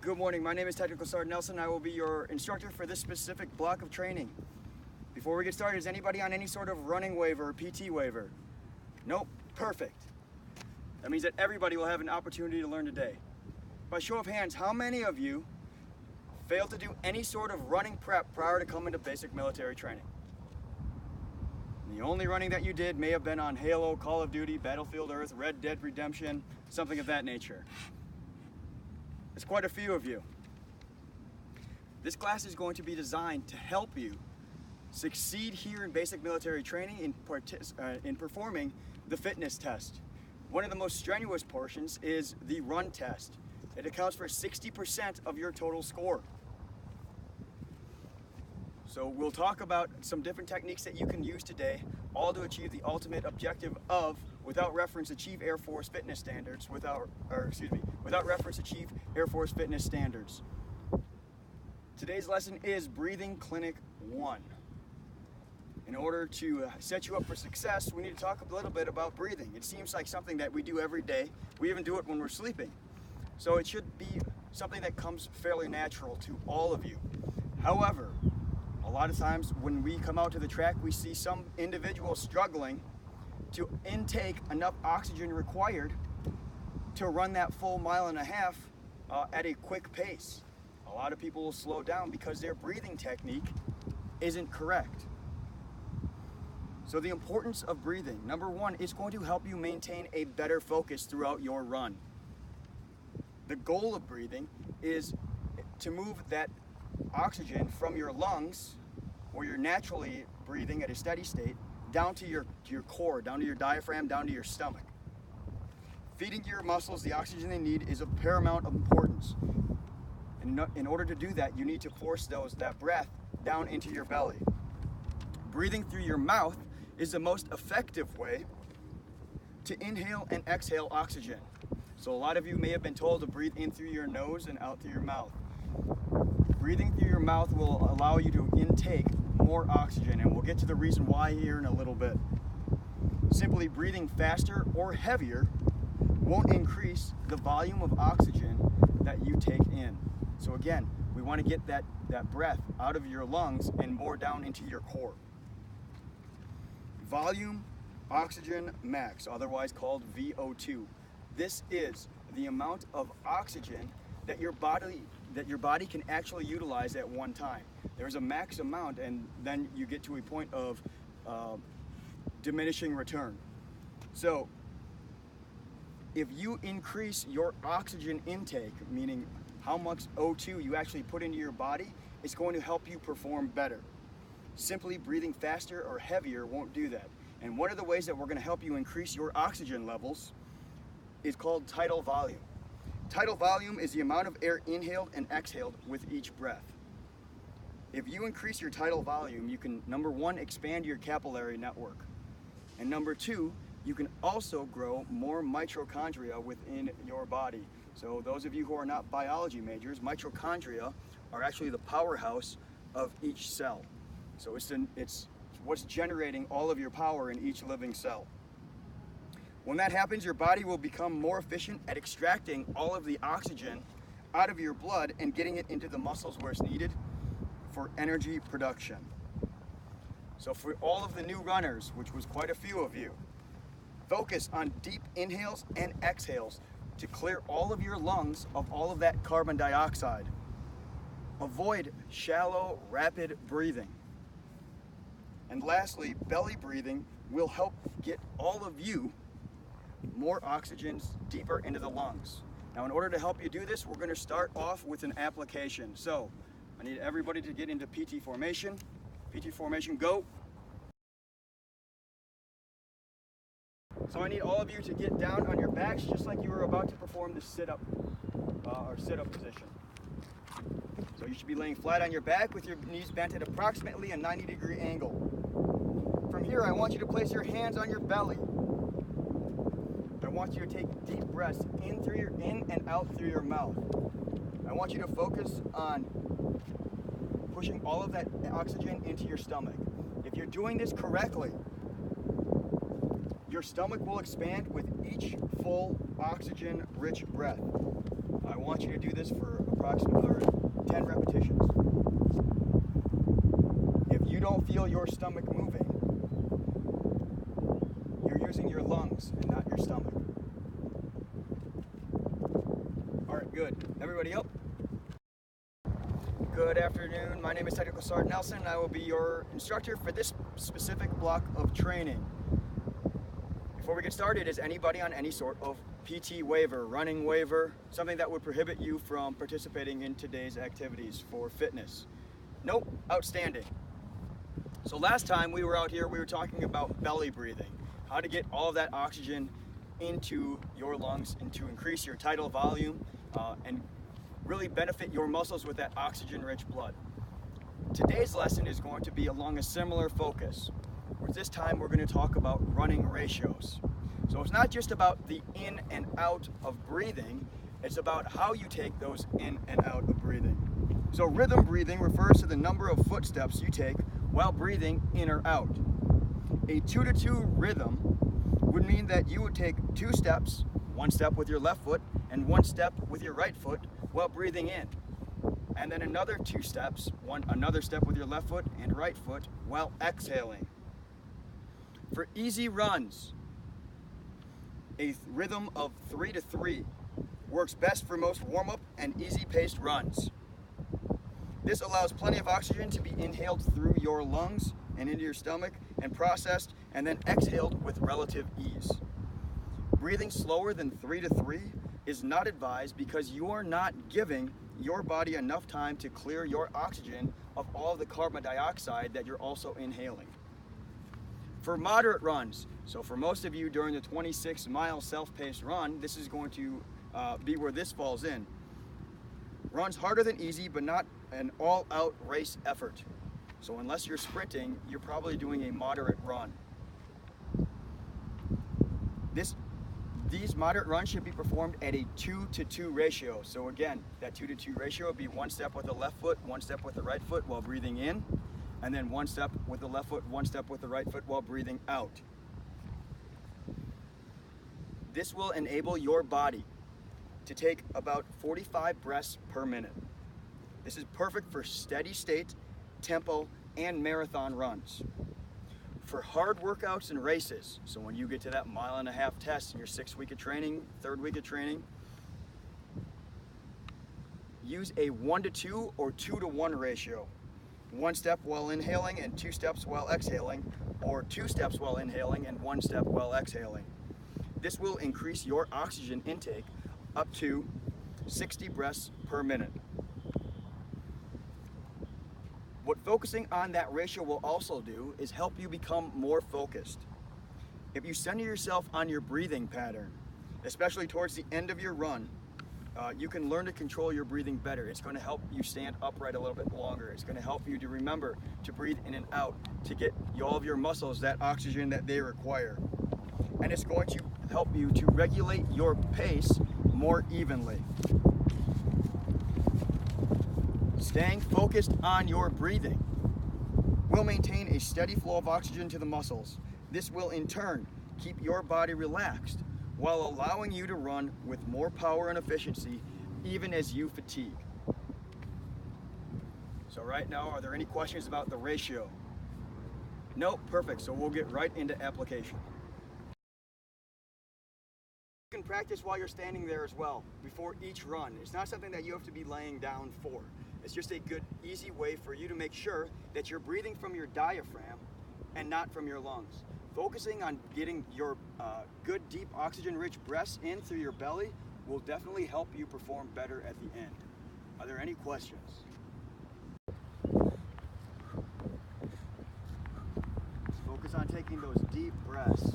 Good morning, my name is Technical Sergeant Nelson. I will be your instructor for this specific block of training. Before we get started, is anybody on any sort of running waiver or PT waiver? Nope, perfect. That means that everybody will have an opportunity to learn today. By show of hands, how many of you failed to do any sort of running prep prior to coming to basic military training? The only running that you did may have been on Halo, Call of Duty, Battlefield Earth, Red Dead Redemption, something of that nature. It's quite a few of you. This class is going to be designed to help you succeed here in basic military training in performing the fitness test. One of the most strenuous portions is the run test. It accounts for 60% of your total score. So we'll talk about some different techniques that you can use today, all to achieve the ultimate objective of, without reference, achieve Air Force fitness standards, without reference, achieve Air Force fitness standards. Today's lesson is Breathing Clinic 1. In order to set you up for success, we need to talk a little bit about breathing. It seems like something that we do every day. We even do it when we're sleeping. So it should be something that comes fairly natural to all of you. However, a lot of times when we come out to the track, we see some individuals struggling to intake enough oxygen required to run that full mile and a half at a quick pace. A lot of people will slow down because their breathing technique isn't correct. So the importance of breathing, number one, is going to help you maintain a better focus throughout your run. The goal of breathing is to move that oxygen from your lungs, where you're naturally breathing at a steady state, down to your core, down to your diaphragm, down to your stomach. Feeding your muscles the oxygen they need is of paramount importance. And in order to do that, you need to force that breath down into your belly. Breathing through your mouth is the most effective way to inhale and exhale oxygen. So a lot of you may have been told to breathe in through your nose and out through your mouth. Breathing through your mouth will allow you to intake more oxygen, and we'll get to the reason why here in a little bit. Simply breathing faster or heavier won't increase the volume of oxygen that you take in. So again, we want to get that breath out of your lungs and more down into your core. Volume oxygen max, otherwise called VO2. This is the amount of oxygen that your body can actually utilize at one time. There's a max amount, and then you get to a point of diminishing return. So if you increase your oxygen intake, meaning how much O2 you actually put into your body, it's going to help you perform better. Simply breathing faster or heavier won't do that. And one of the ways that we're going to help you increase your oxygen levels is called tidal volume. Tidal volume is the amount of air inhaled and exhaled with each breath. If you increase your tidal volume, you can, number one, expand your capillary network. And number two, you can also grow more mitochondria within your body. So those of you who are not biology majors, mitochondria are actually the powerhouse of each cell. So it's what's generating all of your power in each living cell. When that happens, your body will become more efficient at extracting all of the oxygen out of your blood and getting it into the muscles where it's needed for energy production. So for all of the new runners, which was quite a few of you, focus on deep inhales and exhales to clear all of your lungs of all of that carbon dioxide. Avoid shallow, rapid breathing. And lastly, belly breathing will help get all of you more oxygen deeper into the lungs. Now, in order to help you do this, we're going to start off with an application. So I need everybody to get into PT formation. PT formation, go. So I need all of you to get down on your backs just like you were about to perform the sit-up or sit-up position. So you should be laying flat on your back with your knees bent at approximately a 90-degree angle. From here, I want you to place your hands on your belly. I want you to take deep breaths in and out through your mouth. I want you to focus on pushing all of that oxygen into your stomach. If you're doing this correctly, your stomach will expand with each full oxygen-rich breath. I want you to do this for approximately 10 repetitions. If you don't feel your stomach moving, you're using your lungs and not your stomach. All right, good. Everybody up? Good afternoon. My name is Technical Sergeant Nelson, and I will be your instructor for this specific block of training. Before we get started, is anybody on any sort of PT waiver, running waiver, something that would prohibit you from participating in today's activities for fitness? Nope, outstanding. So last time we were out here, we were talking about belly breathing, how to get all of that oxygen into your lungs and to increase your tidal volume and really benefit your muscles with that oxygen-rich blood. Today's lesson is going to be along a similar focus, where this time we're going to talk about running ratios. So it's not just about the in and out of breathing, it's about how you take those in and out of breathing. So rhythm breathing refers to the number of footsteps you take while breathing in or out. A 2-to-2 rhythm would mean that you would take 2 steps, 1 step with your left foot and 1 step with your right foot while breathing in. And then another 2 steps, another step with your left foot and right foot while exhaling. For easy runs, a rhythm of 3-to-3 works best for most warm-up and easy-paced runs. This allows plenty of oxygen to be inhaled through your lungs and into your stomach and processed and then exhaled with relative ease. Breathing slower than 3-to-3 is not advised because you are not giving your body enough time to clear your oxygen of all of the carbon dioxide that you're also inhaling. For moderate runs, so for most of you during the 26-mile self-paced run, this is going to be where this falls in. Runs harder than easy, but not an all-out race effort. So unless you're sprinting, you're probably doing a moderate run. These moderate runs should be performed at a 2-to-2 ratio. So again, that 2-to-2 ratio would be 1 step with the left foot, 1 step with the right foot while breathing in, and then 1 step with the left foot, 1 step with the right foot while breathing out. This will enable your body to take about 45 breaths per minute. This is perfect for steady state, tempo, and marathon runs. For hard workouts and races, so when you get to that 1.5-mile test in your 6th week of training, 3rd week of training, use a 1-to-2 or 2-to-1 ratio. 1 step while inhaling and 2 steps while exhaling, or 2 steps while inhaling and 1 step while exhaling. This will increase your oxygen intake up to 60 breaths per minute. What focusing on that ratio will also do is help you become more focused. If you center yourself on your breathing pattern, especially towards the end of your run, you can learn to control your breathing better. It's going to help you stand upright a little bit longer. It's going to help you to remember to breathe in and out, to get all of your muscles that oxygen that they require. And it's going to help you to regulate your pace more evenly. Staying focused on your breathing will maintain a steady flow of oxygen to the muscles. This will in turn keep your body relaxed while allowing you to run with more power and efficiency even as you fatigue. So right now, are there any questions about the ratio? Nope, perfect. So we'll get right into application. You can practice while you're standing there as well, before each run. It's not something that you have to be laying down for. It's just a good, easy way for you to make sure that you're breathing from your diaphragm and not from your lungs. Focusing on getting your good, deep, oxygen-rich breaths in through your belly will definitely help you perform better at the end. Are there any questions? Focus on taking those deep breaths.